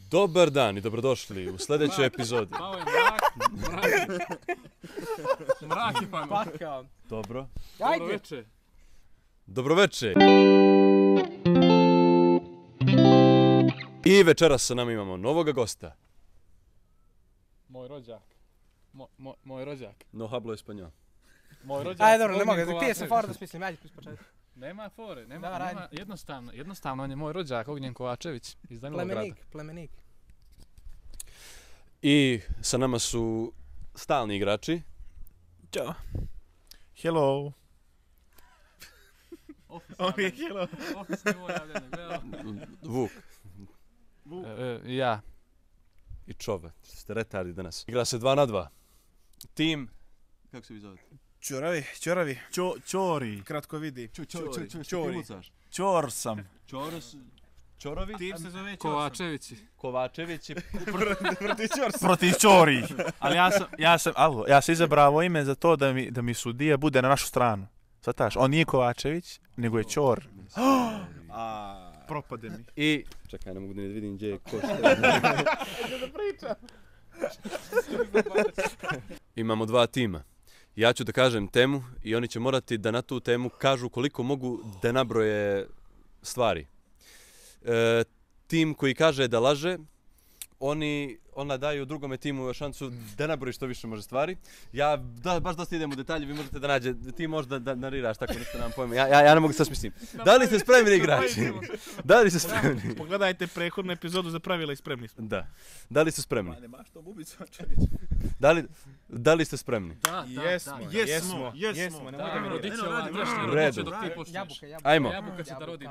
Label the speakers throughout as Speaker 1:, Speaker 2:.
Speaker 1: Dobar dan i dobrodošli u sljedećoj epizodi.
Speaker 2: Pao je mrak. Mrak je pao.
Speaker 1: Dobro.
Speaker 2: Dobro večer.
Speaker 1: Dobroveče. I večeras sa nama imamo novoga gosta.
Speaker 2: Moj rođak. Moj rođak.
Speaker 1: No hablo espanjol.
Speaker 2: Moj rođak.
Speaker 3: Ajde, dobro, ne mogu, ti je se fora da smislim, ajde iz početka.
Speaker 2: Nema fore, nema, jednostavno, on je moj rođak, Ognjen Kovačević iz Danilog grada.
Speaker 3: Plemenik.
Speaker 1: I sa nama su stalni igrači.
Speaker 4: Ćao. Hello. Hello.
Speaker 2: Ofisni moj javljanje, gledao.
Speaker 1: Vuk
Speaker 2: Ja.
Speaker 1: i Čove. Ste retardi danas. Igra se 2-2. Tim... Kako se vi zovete?
Speaker 4: Čoravi. Čori.
Speaker 5: Kratko vidi.
Speaker 1: Čori.
Speaker 4: Čor sam.
Speaker 1: Čorovi?
Speaker 5: Tim se zove
Speaker 2: Kovačevići.
Speaker 1: Kovačevići.
Speaker 4: Protiv Čori. Ali ja sam izabrao ime za to da mi sudija bude na našu stranu. Svataš, on nije Kovačević, nego je Čor.
Speaker 5: Propade mi.
Speaker 1: I... Čekaj, ne mogu da ne vidim gdje je ko Imamo dva tima. Ja ću da kažem temu i oni će morati da na tu temu kažu koliko mogu da nabroje stvari. Tim koji kaže da laže, ona daju drugome timu šansu da nabroji što više može stvari. Ja baš dosta idem u detalje, vi možete da nađe, ti možda da nariraš tako nešto nam pojma. Ja ne mogu sad smislim. Da li ste spremni igrači? Da li ste spremni?
Speaker 5: Pogledajte prethodnu epizodu za pravila i spremni smo.
Speaker 1: Da. Da li ste spremni?
Speaker 5: Nemaš to bubicu, čovječ.
Speaker 1: Da li ste spremni?
Speaker 5: Jesmo.
Speaker 2: Da, rodičeva,
Speaker 1: U redu.
Speaker 3: Jabuka.
Speaker 1: Ajmo.
Speaker 2: Jabuka će da rodi.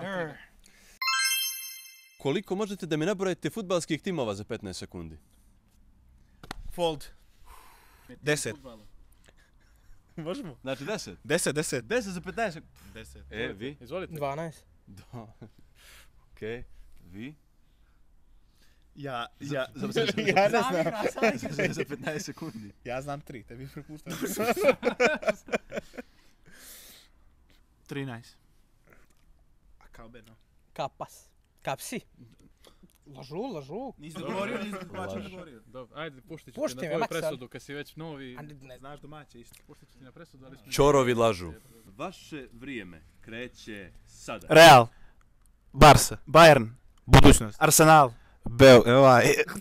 Speaker 1: Koliko možete da mi nabrojite fudbalskih timova za 15 sekundi?
Speaker 5: Fold. 10.
Speaker 4: Možemo?
Speaker 1: Znači 10?
Speaker 5: 10.
Speaker 1: 10 za 15 sekundi.
Speaker 5: 10.
Speaker 1: Vi?
Speaker 2: Izvolite.
Speaker 3: 12.
Speaker 1: Okej. Vi?
Speaker 5: Ja
Speaker 1: ne
Speaker 5: znam.
Speaker 1: Za 15 sekundi.
Speaker 5: Ja znam 3, tebi prepuštam. 13. A kao bedno.
Speaker 3: Kapas. Kapsi. Lažu.
Speaker 5: Nisi dogovorio.
Speaker 2: Dobro, ajde, puštit ću ti
Speaker 3: Pušti
Speaker 2: na
Speaker 3: me,
Speaker 2: tvoju
Speaker 3: Maksa.
Speaker 2: presudu kad si već novi.
Speaker 3: Ne
Speaker 5: Znaš domaće isto.
Speaker 2: Puštit ću ti na presudu, ali smo...
Speaker 1: Čorovi lažu. Vaše vrijeme kreće sada.
Speaker 4: Real. Barca. Bayern. Budućnost. Arsenal.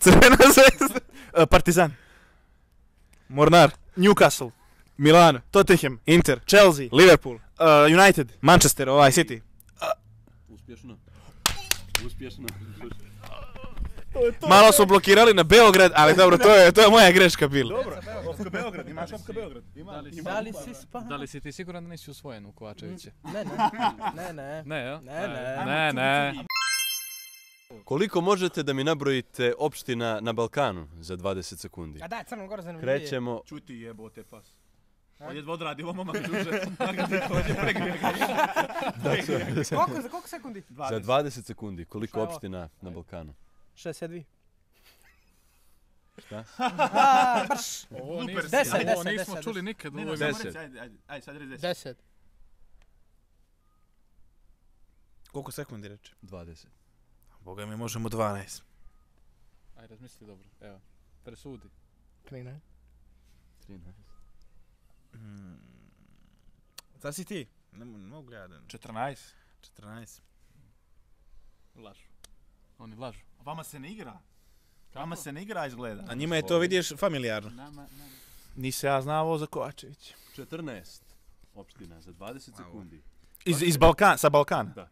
Speaker 4: Crvena zvezda. Partizan. Mornar. Newcastle. Milan. Tottenham. Inter. Chelsea. Liverpool. United. Manchester. City.
Speaker 1: Uspješno.
Speaker 4: Malo su blokirali na Beograd, ali dobro, to je moja greška bila.
Speaker 5: Dobro. Ofka Beograd. Imaš Ofka Beograd.
Speaker 2: Da li si ti siguran da nisi usvojen u Kovačeviće?
Speaker 3: Ne.
Speaker 2: Ne, jel?
Speaker 3: Ne.
Speaker 1: Koliko možete da mi nabrojite opština na Balkanu za 20 sekundi?
Speaker 3: A daj, Crnom Goru zanimljiv.
Speaker 1: Krećemo.
Speaker 5: Čuti jebote pas. On je odradi, ovo momak duže. On je pregrije ga.
Speaker 3: Za koliko sekundi?
Speaker 1: Za 20 sekundi. Koliko opština na Balkanu?
Speaker 3: 62.
Speaker 1: Šta?
Speaker 3: Brš.
Speaker 2: Ovo
Speaker 3: 10.
Speaker 2: nismo čuli nikad.
Speaker 5: Ne,
Speaker 2: Ovo je
Speaker 1: 10.
Speaker 5: Ajde, sad reći 10.
Speaker 3: 10.
Speaker 4: Koliko sekundi reče?
Speaker 1: 20.
Speaker 4: Boga mi možemo 12.
Speaker 2: Ajde, razmisli dobro. Evo, presudi.
Speaker 3: 13.
Speaker 1: 13.
Speaker 4: Sad si ti? Ne mogu ja da...
Speaker 5: 14.
Speaker 4: 14.
Speaker 2: Lažu. Oni lažu.
Speaker 5: Vama se ne igra. Vama se ne igra izgleda.
Speaker 4: A njima je to, vidiš, familijarno.
Speaker 2: Nama.
Speaker 4: Nisi ja znao za Kovačević.
Speaker 1: 14 opština za 20 sekundi.
Speaker 4: Iz Balkana, sa Balkana.
Speaker 1: Da.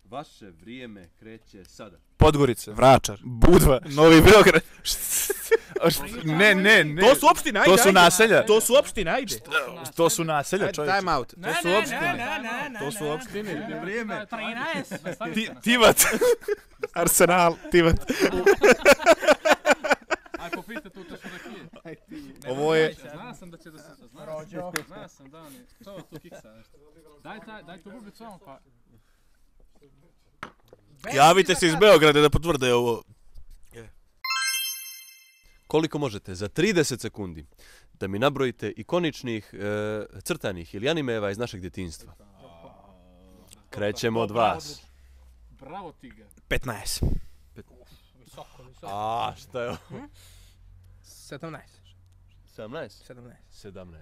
Speaker 1: Vaše vrijeme kreće sada.
Speaker 4: Podgorica, Vračar, Budva, Novi Beograd. Ne.
Speaker 5: To su opštine, ajde.
Speaker 4: To su naselja.
Speaker 5: To su opštine, ajde.
Speaker 4: To su naselja, čovječe.
Speaker 5: Time out.
Speaker 3: Ne.
Speaker 4: To su opštine.
Speaker 1: Vrijeme.
Speaker 3: 13.
Speaker 4: Tivat. Arsenal, Tivat.
Speaker 2: Aj, popite tu što rekli.
Speaker 4: Ovo je...
Speaker 2: Zna sam da će da se... Zna sam da oni... Što tu kiksa nešto. Daj tu bubicu vam pa...
Speaker 4: Javite se iz Beograda da potvrde ovo.
Speaker 1: Koliko možete za 30 sekundi da mi nabrojite ikoničnih crtanih ili animeva iz našeg djetinjstva? Krećemo od vas.
Speaker 2: Bravo ti ga.
Speaker 4: 15.
Speaker 3: Sokoli.
Speaker 1: A, šta je ovo?
Speaker 3: 17.
Speaker 1: 17?
Speaker 3: 17.
Speaker 1: 17.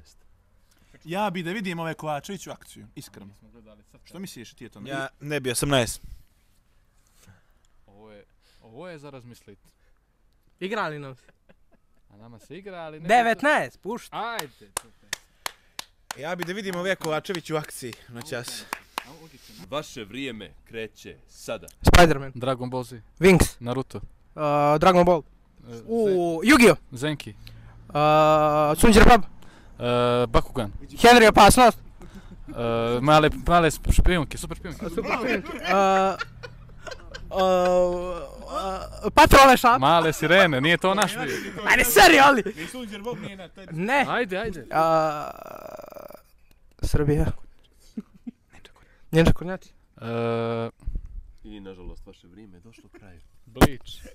Speaker 4: Ja bi da vidim ove Kovačević u akciju, iskreno.
Speaker 2: Smo gledali crte.
Speaker 4: Što misliš ti je to?
Speaker 5: Ja ne bi 18.
Speaker 2: Ovo je za razmislit.
Speaker 3: Igrali nam se.
Speaker 2: A nama se igra, ali ne...
Speaker 3: 19, pušt.
Speaker 2: Ajde, super.
Speaker 5: Ja bi da vidim ove Kovačević u akciji noćas.
Speaker 1: Vaše vrijeme kreće sada.
Speaker 3: Spider-Man.
Speaker 2: Dragon Ball Z,
Speaker 3: Wings.
Speaker 2: Naruto,
Speaker 3: Dragon Ball. Yu-Gi-Oh!
Speaker 2: Zenki,
Speaker 3: Sunji Repub.
Speaker 2: Bakugan,
Speaker 3: Henry Opasnost.
Speaker 2: male špijunke, super špijunke.
Speaker 3: Patrole šap.
Speaker 2: Male sirene, nije to naš bio.
Speaker 3: Ajde, seri, ali.
Speaker 5: Nisu uđer Bob nije na taj...
Speaker 3: Ne.
Speaker 2: Ajde.
Speaker 3: Srbija. Ninja Kornjači.
Speaker 1: I nažalost vaše vrijeme je došlo kraju.
Speaker 2: Bleach.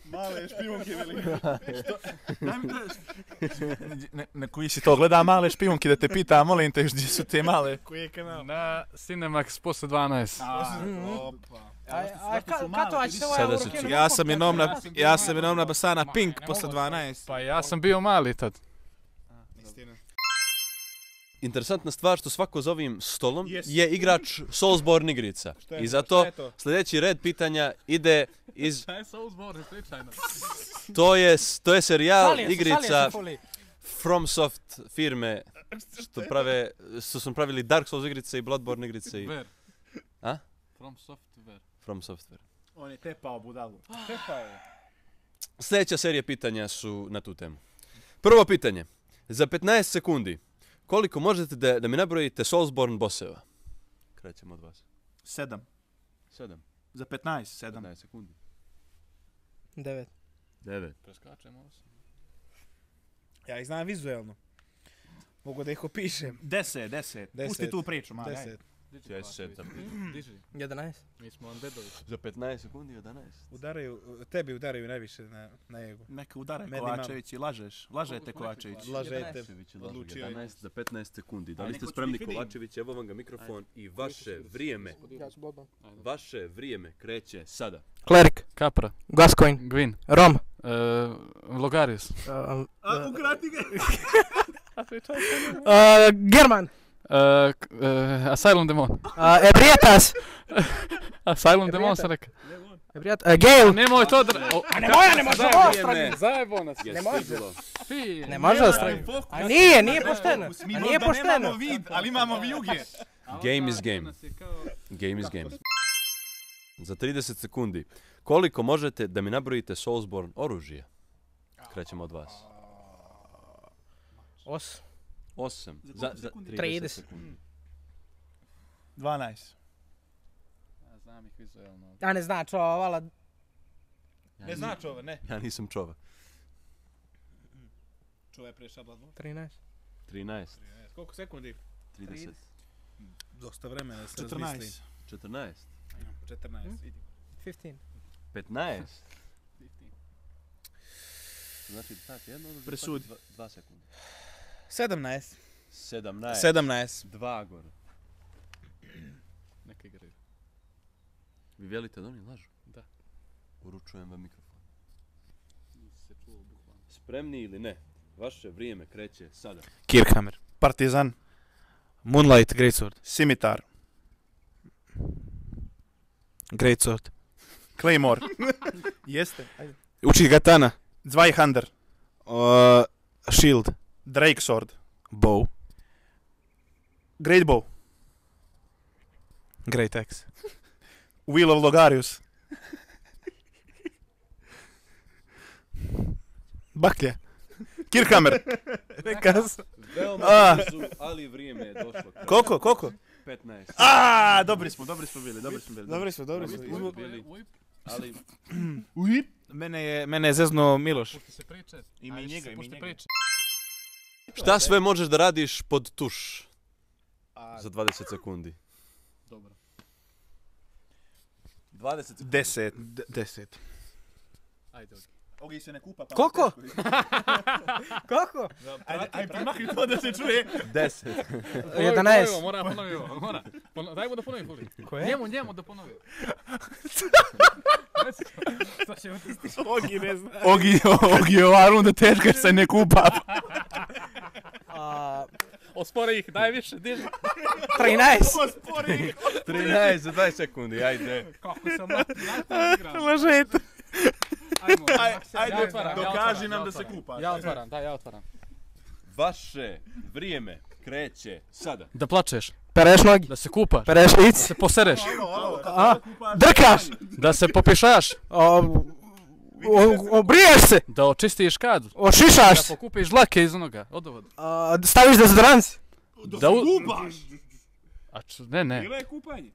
Speaker 5: Male špijunke velike.
Speaker 4: Na koji si to gleda male špijunke da te pita, molim te, gdje su te male?
Speaker 5: Koji je kanal?
Speaker 2: Na Cinemax posle 12.
Speaker 3: Kato, će se
Speaker 1: Sada
Speaker 3: ovaj
Speaker 1: se
Speaker 3: uroke...
Speaker 1: čuje.
Speaker 5: Ja sam jednom na Basana Pink posle 12.
Speaker 2: Pa ja sam bio mali tad.
Speaker 5: Istina.
Speaker 1: Interesantna stvar što svako za ovim stolom
Speaker 5: Yes.
Speaker 1: je igrač Soulsborne igrica. I zato sljedeći red pitanja ide iz...
Speaker 2: Šta je Soulsborne, pričajno?
Speaker 1: To je serijal
Speaker 3: Šalije se,
Speaker 1: igrica
Speaker 3: fuli.
Speaker 1: FromSoft firme što su pravili Dark Souls igrice i Bloodborne igrice i
Speaker 2: Ver.
Speaker 1: A?
Speaker 2: From Software.
Speaker 1: From Software.
Speaker 5: On je tepao budalu. Tepao je.
Speaker 1: Sljedeća serija pitanja su na tu temu. Prvo pitanje. Za 15 sekundi koliko možete da mi nabrojite Soulsborne bosseva? Krećemo od vas.
Speaker 4: 7.
Speaker 1: 7.
Speaker 4: Za 15, 7.
Speaker 1: 15 sekundi.
Speaker 3: 9.
Speaker 1: 9.
Speaker 2: Preskačemo se.
Speaker 5: Ja ih znam vizuelno. Mogu da ih opišem.
Speaker 4: 10. Pusti tu priču, mali.
Speaker 5: 10.
Speaker 2: Diži.
Speaker 3: 11.
Speaker 2: Mi smo undeadovi.
Speaker 1: Za 15 sekundi 11.
Speaker 5: Tebi udaraju najviše na ego.
Speaker 4: Neka udaraj
Speaker 5: Meni
Speaker 4: Kovačević i lažeš. Lažete Kovačević.
Speaker 5: Lažete.
Speaker 1: Kovačević je
Speaker 5: Odlučio je.
Speaker 1: 11 za 15 sekundi. Da li
Speaker 4: Ajde,
Speaker 1: ste
Speaker 4: neko ću
Speaker 1: spremni
Speaker 4: ih vidim.
Speaker 1: Kovačević? Evo vam ga mikrofon i vaše vrijeme.
Speaker 3: Ja ću Bloodborne.
Speaker 1: Vaše vrijeme kreće sada.
Speaker 3: Cleric.
Speaker 2: Capra.
Speaker 3: Gascoigne.
Speaker 2: Gwyn.
Speaker 3: Rom.
Speaker 2: Logarius.
Speaker 5: Ukrati ga!
Speaker 3: German.
Speaker 2: Asylum Demon.
Speaker 3: Ebrietas.
Speaker 2: Asylum Demon sam rekao.
Speaker 3: Gale.
Speaker 2: Nemoj to
Speaker 3: A ne može ovo strani.
Speaker 2: Zajebo nas.
Speaker 1: Ne
Speaker 3: može.
Speaker 2: Fi.
Speaker 3: Ne može ovo strani. A nije pošteno. A nije pošteno.
Speaker 4: vid, ali imamo vijuge.
Speaker 1: Game is game. Game is game. Za 30 sekundi. Koliko možete da mi nabrojite Soulsborne oružja? Krećemo od vas.
Speaker 3: 8.
Speaker 1: 8.
Speaker 4: Za
Speaker 1: Za
Speaker 4: 30
Speaker 1: 30
Speaker 3: sekundi.
Speaker 1: sekundi.
Speaker 4: 12.
Speaker 2: Ja znam ih vizualno.
Speaker 3: Ja ne znači ovo, vala.
Speaker 5: Ne znači ovo, ne.
Speaker 1: Ja nisam čova.
Speaker 5: Čuvaj pre šabladno.
Speaker 3: 13.
Speaker 1: 13.
Speaker 5: Koliko sekundi?
Speaker 1: 30.
Speaker 5: Dosta vremena da se
Speaker 4: 14.
Speaker 5: razmisli.
Speaker 1: 14.
Speaker 5: 14. Idi.
Speaker 3: 15.
Speaker 1: 15. Znači, stavite jedno oružje,
Speaker 4: Presudi.
Speaker 1: 2 sekundi.
Speaker 5: 17.
Speaker 1: 17.
Speaker 5: 17.
Speaker 1: 2 gore.
Speaker 2: Neka igraju.
Speaker 1: Vi vjelite da oni lažu?
Speaker 2: Da.
Speaker 1: Uručujem vam mikrofon.
Speaker 2: Nisi se čuo bukvalno.
Speaker 1: Spremni ili ne? Vaše vrijeme kreće sada.
Speaker 5: Kirkhammer. Partizan. Moonlight, Greatsword.
Speaker 4: Scimitar.
Speaker 5: Greatsword.
Speaker 4: Claymore. Jeste.
Speaker 5: Uči katana.
Speaker 4: Zweihander.
Speaker 5: Shield.
Speaker 4: Drake Sword.
Speaker 5: Bow.
Speaker 4: Great Bow.
Speaker 5: Great Axe.
Speaker 4: Wheel of Logarius.
Speaker 5: Baklja.
Speaker 4: Kirkhammer.
Speaker 5: Rekao sam.
Speaker 1: Veoma
Speaker 4: A.
Speaker 1: blizu, ali vrijeme je došlo. kraju.
Speaker 4: Koliko?
Speaker 1: 15.
Speaker 4: Dobri smo bili.
Speaker 5: Dobri smo.
Speaker 1: Bili, ali
Speaker 5: Mene je zezno Miloš.
Speaker 2: Pušti se priče.
Speaker 4: I mi njega.
Speaker 2: Pušti priče.
Speaker 1: šta sve možeš da radiš pod tuš? Za 20 sekundi.
Speaker 2: Dobro.
Speaker 1: 20 sekundi.
Speaker 5: 10. 10.
Speaker 2: Ajde, ok.
Speaker 5: Ogi se ne kupa. Pa
Speaker 3: Koliko? Koliko?
Speaker 5: Ajde, primakni to da se čuje.
Speaker 1: 10.
Speaker 3: 11.
Speaker 2: Mora ponovi ovo, mora. Daj mu da ponovi Fuli.
Speaker 3: Koje?
Speaker 2: Njemu da ponovi. Šta će otistiš?
Speaker 5: Ogi ne zna. Ogi, ova runda teška jer se ne kupa.
Speaker 2: Ospore ih, daj više, diži.
Speaker 3: 13.
Speaker 1: 13 za 20 sekundi, ajde.
Speaker 2: Kako sam najbolji igram.
Speaker 3: Lažete.
Speaker 5: Ajde, dokaži nam da se kupa.
Speaker 2: Ja otvaram.
Speaker 1: Vaše vrijeme kreće sada.
Speaker 2: Da plačeš,
Speaker 3: Pereš nogi.
Speaker 2: da se kupaš,
Speaker 3: Pereš
Speaker 2: da
Speaker 3: lic.
Speaker 2: se posereš,
Speaker 3: Drkaš.
Speaker 2: da se popišaš,
Speaker 3: Obriješ se.
Speaker 2: da očistiš kad, da
Speaker 3: Ošišaš se.
Speaker 2: pokupiš dlake iz onoga, odovoda.
Speaker 3: Staviš dezodorans.
Speaker 5: Da se kupaš.
Speaker 2: Ne.
Speaker 5: Bilo je kupanje.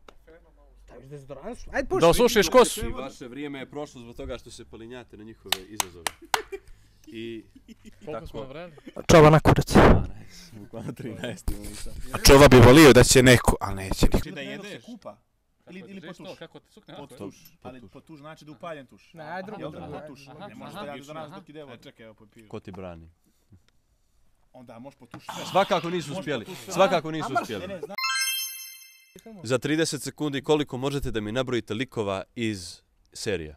Speaker 3: Staviš dezodorans. Ajde puši.
Speaker 2: Da osušiš kosu.
Speaker 1: I vaše vrijeme je prošlo zbog toga što se polinjate na njihove izazove. I
Speaker 2: Koliko smo navreli?
Speaker 3: Čova na kurac.
Speaker 1: 12, bukvalno 13 imamo sad.
Speaker 4: A čova bi volio da će neko, ali neće niko.
Speaker 5: Da jedeš. Kupa. Ili po tuš.
Speaker 2: Kako te sukne?
Speaker 5: Po tuš. Ali po tuš znači da upaljen tuš.
Speaker 3: Ne, ajde drugo.
Speaker 5: Jel da
Speaker 3: drugo.
Speaker 5: po tuš?
Speaker 2: Aha,
Speaker 5: Ne možeš
Speaker 2: aha.
Speaker 5: da javiš za nas dok ide ovo. Čekaj, evo papir.
Speaker 1: Ko ti brani?
Speaker 5: Onda možeš po tuš.
Speaker 1: Svakako nisu uspjeli. Svakako nisu uspjeli.
Speaker 5: Ne, znam.
Speaker 1: Za 30 sekundi koliko možete da mi nabrojite likova iz serija?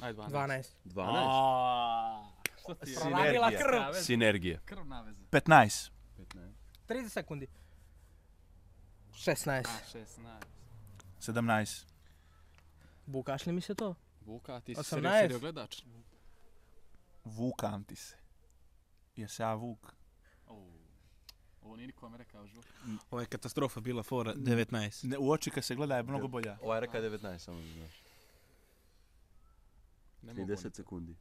Speaker 2: Ajde,
Speaker 3: 12.
Speaker 1: 12.
Speaker 2: Što ti je?
Speaker 3: Proradila krv.
Speaker 1: Sinergija.
Speaker 2: Krv naveze.
Speaker 5: 15.
Speaker 3: 30 sekundi. 16.
Speaker 2: 16.
Speaker 5: 17.
Speaker 3: Bukaš li mi se to?
Speaker 2: Vuka, ti si
Speaker 3: 18.
Speaker 2: serio gledač.
Speaker 5: Vukam ti se. Jes ja vuk.
Speaker 2: Ovo nije niko vam rekao život.
Speaker 6: Ovo je katastrofa bila fora 19.
Speaker 5: Ne, u oči kad se gleda je mnogo bolja.
Speaker 1: Ovaj reka 19, samo da znaš.
Speaker 2: Ne mogu
Speaker 1: 30 sekundi.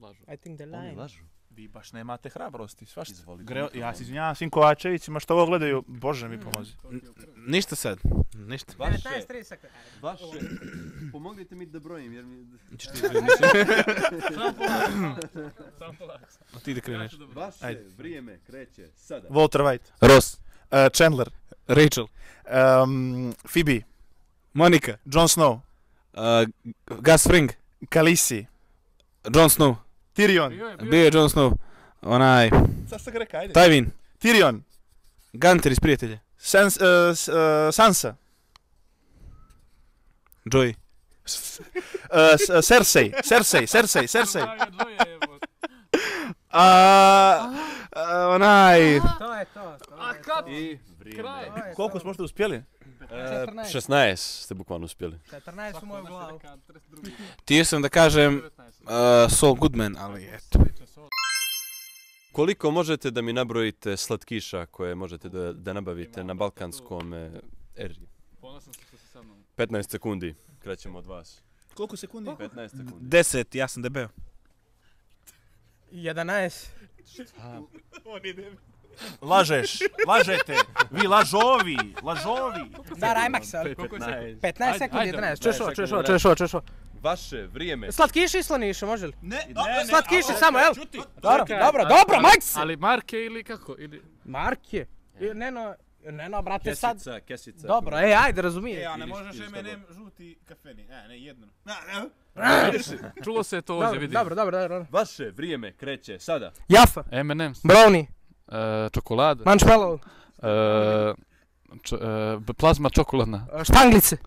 Speaker 2: lažu.
Speaker 3: I think the
Speaker 1: Oni
Speaker 3: line.
Speaker 1: lažu.
Speaker 5: Vi baš nemate hrabrosti, svašta.
Speaker 1: Izvolite.
Speaker 5: Ja se izvinjavam svim Kovačevićima što ovo gledaju, Bože mi pomozi.
Speaker 6: Ništa sad, ništa.
Speaker 3: 19, 30 sekundi.
Speaker 1: Vaše, pomognite mi da brojim jer mi...
Speaker 2: Samo polako.
Speaker 6: Ti da kreneš.
Speaker 1: Vaše
Speaker 6: Ajde.
Speaker 1: vrijeme kreće sada.
Speaker 5: Walter White.
Speaker 6: Ross,
Speaker 5: Chandler.
Speaker 6: Rachel,
Speaker 5: Phoebe.
Speaker 6: Monica,
Speaker 5: Jon Snow.
Speaker 6: Gus Fring,
Speaker 5: Khaleesi.
Speaker 6: Jon Snow.
Speaker 5: Tyrion.
Speaker 6: Bio je Jon Snow. Onaj,
Speaker 5: Sad ste ga rekao, ajde.
Speaker 6: Tywin,
Speaker 5: Tyrion.
Speaker 6: Gunter iz Prijatelja,
Speaker 5: Sansa.
Speaker 6: Joey,
Speaker 5: Cersei.
Speaker 6: onaj,
Speaker 3: To je to.
Speaker 2: A kad?
Speaker 1: I vrijeme.
Speaker 5: Koliko smo što uspjeli?
Speaker 1: 16 ste bukvalno uspjeli.
Speaker 3: 14 u moju glavu.
Speaker 6: htio sam da kažem Saul Goodman, ali eto.
Speaker 1: Koliko možete da mi nabrojite slatkiša koje možete da nabavite na balkanskom eri?
Speaker 2: Ponosan sam što si sa mnom.
Speaker 1: 15 sekundi. Krećemo od vas.
Speaker 5: Koliko sekundi?
Speaker 1: 15 sekundi.
Speaker 6: 10, ja sam debeo.
Speaker 3: 11.
Speaker 5: Lažete. Vi lažovi.
Speaker 3: Da, Rajmak sad. 15 sekundi,
Speaker 2: Ajde,
Speaker 3: 11. Čuješ ovo.
Speaker 1: Vaše vrijeme.
Speaker 3: Slatkiši i slaniši, može li?
Speaker 5: Ne.
Speaker 3: Slatkiši samo, jel? Dobro, Max!
Speaker 2: Ali Marke ili kako? Ili...
Speaker 3: Mark je. Neno, brate, sad...
Speaker 1: Kesica.
Speaker 3: Dobro, ajde, razumije.
Speaker 5: Ja ne možeš M&M žuti kafeni. Ne, jedno.
Speaker 2: Čulo se to ovdje, vidim.
Speaker 3: Dobro.
Speaker 1: Vaše vrijeme kreće sada.
Speaker 3: Jaffa,
Speaker 2: M&M's,
Speaker 3: brownie,
Speaker 2: čokolada,
Speaker 3: marshmallow,
Speaker 2: plazma čokoladna,
Speaker 3: štanglice,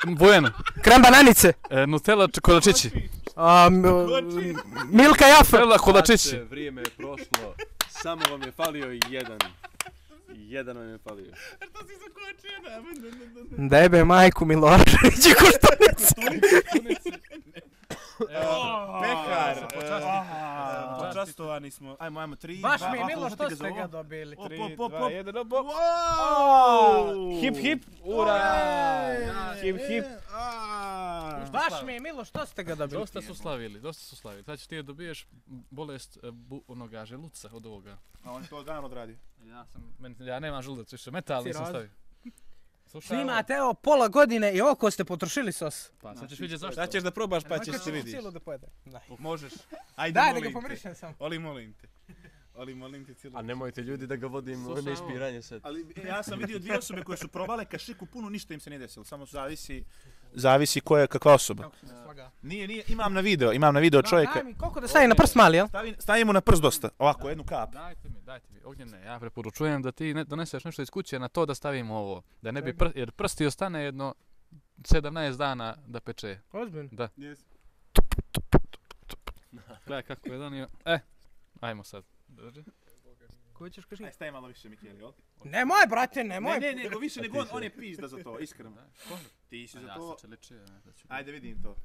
Speaker 2: Bueno,
Speaker 3: krem bananice,
Speaker 2: Nutella kolačići,
Speaker 3: Milka Jaffa.
Speaker 2: Nutella kolačići.
Speaker 1: Vaše vrijeme je prošlo. Samo vam je falio jedan. Jedan vam je falio.
Speaker 3: Debe majku Milošević i koštunicu.
Speaker 5: Pekar. Počastovani smo. Ajmo, 3,
Speaker 3: Baš mi je milo što ste ga dobili.
Speaker 5: 3, 2, 1,
Speaker 3: Hip hip.
Speaker 5: Ura!
Speaker 3: Hip hip. Baš mi je milo što ste ga dobili.
Speaker 2: Dosta su slavili. Znači ti dobiješ bolest onoga želuca od ovoga.
Speaker 5: A on to dan odradi.
Speaker 2: Ja nemam želudac više, metal nisam stavio.
Speaker 3: Snimate evo pola godine i oko ste potrošili sos.
Speaker 2: Pa sad ćeš vidjeti zašto.
Speaker 6: Sad ćeš da probaš pa ćeš se
Speaker 3: Makar ću
Speaker 6: vidiš.
Speaker 3: cijelu da pojede.
Speaker 5: Možeš. Ajde,
Speaker 3: Daj da
Speaker 5: molim
Speaker 3: ga
Speaker 5: te.
Speaker 3: pomirišem sam.
Speaker 5: Molim te cijelu.
Speaker 1: A nemojte ljudi da ga vodim
Speaker 2: Slušaj,
Speaker 1: na ispiranje sad.
Speaker 5: Ali ja sam vidio dvije osobe koje su probale kašiku puno, ništa im se ne desilo. Samo zavisi
Speaker 4: zavisi ko je kakva osoba. Nije, imam na video čovjeka.
Speaker 3: Daj mi, koliko da stavim na prst mali, jel?
Speaker 4: Stavim mu na prst dosta, ovako, jednu kap.
Speaker 2: Dajte mi, Ognjene, ja preporučujem da ti doneseš nešto iz kuće na to da stavimo ovo. Da ne bi jer prsti ostane jedno 17 dana da peče.
Speaker 3: Ozbiljno?
Speaker 2: Da. Gledaj kako je donio. Ajmo sad. Drži.
Speaker 3: Koju ćeš kaži?
Speaker 4: Aj, stavi malo više, Mikijel, jel?
Speaker 3: Nemoj, brate, nemoj.
Speaker 4: Ne, nego više nego on je pizda za to, iskreno. Ti si za to. Ajde, vidim to.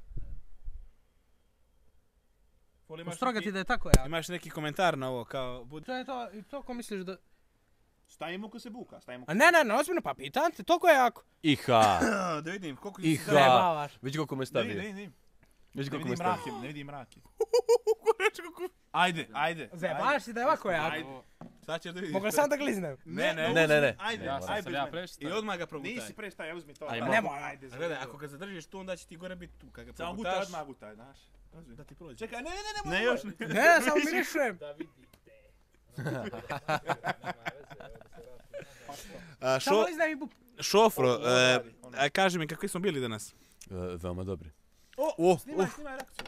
Speaker 3: Ustrogati da je tako jako.
Speaker 6: Imaš neki komentar na ovo, kao...
Speaker 3: To je to, i to ko misliš da...
Speaker 4: Stavimo ko se buka, stavimo ko...
Speaker 3: A ne, ozbiljno, pa pitan te, toliko je jako.
Speaker 1: Iha.
Speaker 4: Da vidim, koliko...
Speaker 1: Iha. Vidi koliko me stavio.
Speaker 4: Ne
Speaker 1: Vidi koliko me stavio.
Speaker 4: vidim mrake. Ajde.
Speaker 3: Zajebaš si da je ovako jako.
Speaker 4: Sad ćeš da vidiš.
Speaker 3: Mogu sam da gliznem.
Speaker 1: Ne.
Speaker 4: Ajde,
Speaker 2: Ja prešta.
Speaker 6: I odmah ga progutaj.
Speaker 4: Nisi prestaj, uzmi to.
Speaker 3: Nemoj, ajde.
Speaker 6: Gledaj, ako ga zadržiš tu, onda će ti gore biti tu. Kad ga
Speaker 4: Samo gutaj,
Speaker 6: progutaš,
Speaker 4: odmah gutaj, znaš.
Speaker 6: da ti prođe.
Speaker 4: Čekaj, ne,
Speaker 6: Ne, još ne.
Speaker 3: Ne, samo mirišem. Samo liznaj i bup.
Speaker 6: Šofro, kaži mi kakvi smo bili danas.
Speaker 1: Veoma dobri.
Speaker 4: Snimaj reakciju.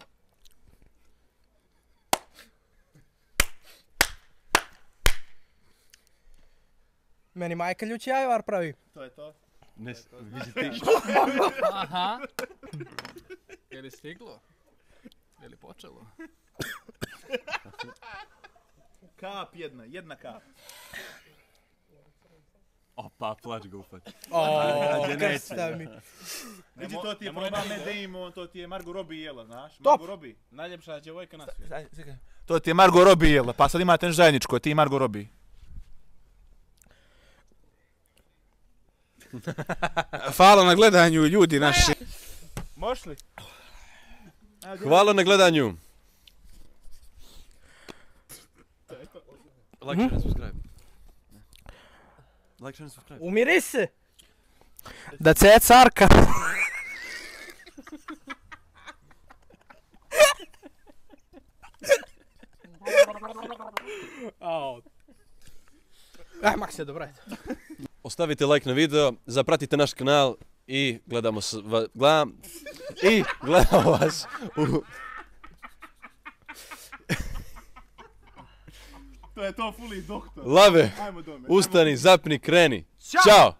Speaker 3: Meni majka ljuči ajvar pravi.
Speaker 4: To je to.
Speaker 1: Ne, vidi ti.
Speaker 2: Aha. Je li stiglo? Je li počelo?
Speaker 4: Kap jedna kap.
Speaker 1: Opa, plač ga ufati.
Speaker 3: Krsta mi.
Speaker 4: Vidi, to ti je probam Matt Damon, to ti je Margot Robbie jela, znaš?
Speaker 3: Top.
Speaker 4: Margot Robbie.
Speaker 6: Najljepša djevojka na svijetu.
Speaker 4: To ti je Margot Robbie jela, pa sad imate nešto zajedničko, ti i Margot Robbie.
Speaker 6: Hvala na gledanju, ljudi naši.
Speaker 4: Možeš li?
Speaker 1: Hvala na gledanju. Like, share and subscribe. Like, share and subscribe.
Speaker 3: Umiri se. Da ce carka. Maks je dobro.
Speaker 1: Ostavite like na video, zapratite naš kanal i gledamo vas u...
Speaker 4: To je to, fully doktor.
Speaker 1: Lave,
Speaker 4: Ajmo dome.
Speaker 1: ustani, zapni, kreni. Ćao!